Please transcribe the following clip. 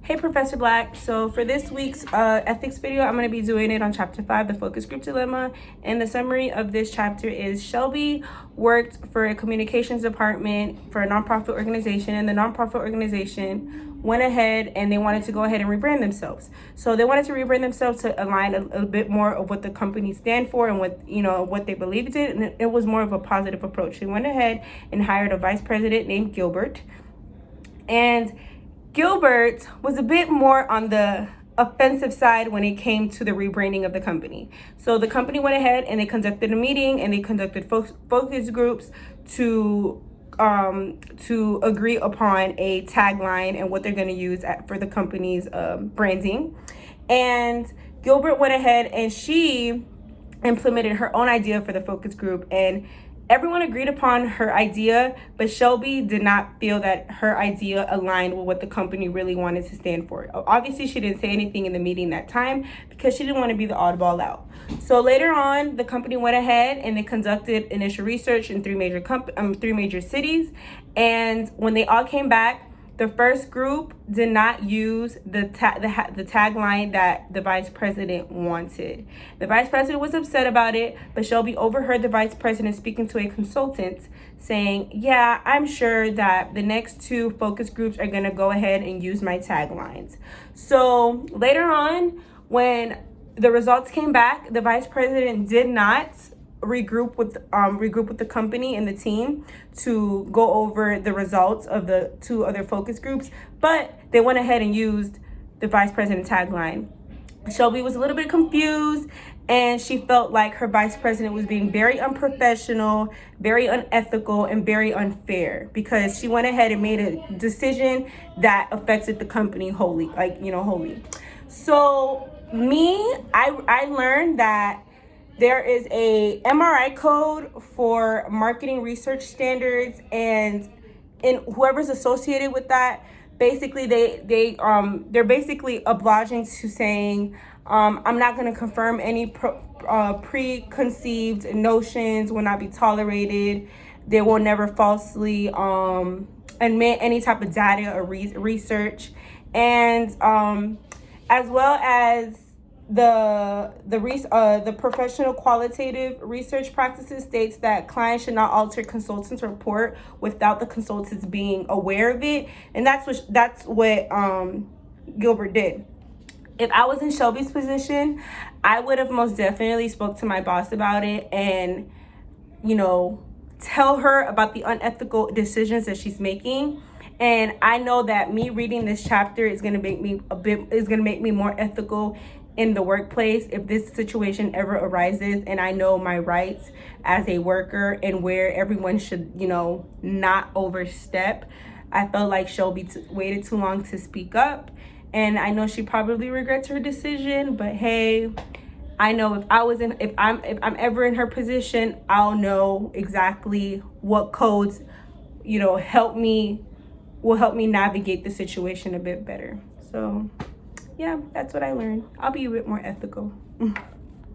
Hey Professor Black, so for this week's ethics video, I'm going to be doing it on chapter 5, the focus group dilemma, and the summary of this chapter is Shelby worked for a communications department for a nonprofit organization, and the nonprofit organization went ahead and they wanted to go ahead and rebrand themselves. So they wanted to rebrand themselves to align a bit more of what the company stand for and what they believed in, and it was more of a positive approach. They went ahead and hired a vice president named Gilbert, and Gilbert was a bit more on the offensive side when it came to the rebranding of the company. So the company went ahead and they conducted a meeting and they conducted focus groups to agree upon a tagline and what they're going to use for the company's branding. And Gilbert went ahead and she implemented her own idea for the focus group, and everyone agreed upon her idea, but Shelby did not feel that her idea aligned with what the company really wanted to stand for. Obviously, she didn't say anything in the meeting that time because she didn't want to be the oddball out. So later on, the company went ahead and they conducted initial research in three major cities. And when they all came back, the first group did not use the tagline that the vice president wanted. The vice president was upset about it, but Shelby overheard the vice president speaking to a consultant saying, yeah, I'm sure that the next two focus groups are gonna go ahead and use my taglines. So later on, when the results came back, the vice president did not regroup with the company and the team to go over the results of the two other focus groups, but they went ahead and used the vice president tagline. Shelby was a little bit confused, and she felt like her vice president was being very unprofessional, very unethical, and very unfair because she went ahead and made a decision that affected the company wholly. So I learned that there is a MRI code for marketing research standards, and whoever's associated with that, basically they're basically obliging to saying, I'm not going to confirm any preconceived notions, will not be tolerated. They will never falsely admit any type of data or research, and as well as the professional qualitative research practices states that clients should not alter consultants' report without the consultants being aware of it, and that's what Gilbert did. If I was in Shelby's position, I would have most definitely spoke to my boss about it and tell her about the unethical decisions that she's making. And I know that me reading this chapter is gonna make me more ethical in the workplace if this situation ever arises, and I know my rights as a worker and where everyone should, not overstep. I felt like Shelby waited too long to speak up, and I know she probably regrets her decision, but hey, I know if I'm ever in her position, I'll know exactly what codes, will help me navigate the situation a bit better. So yeah, that's what I learned. I'll be a bit more ethical.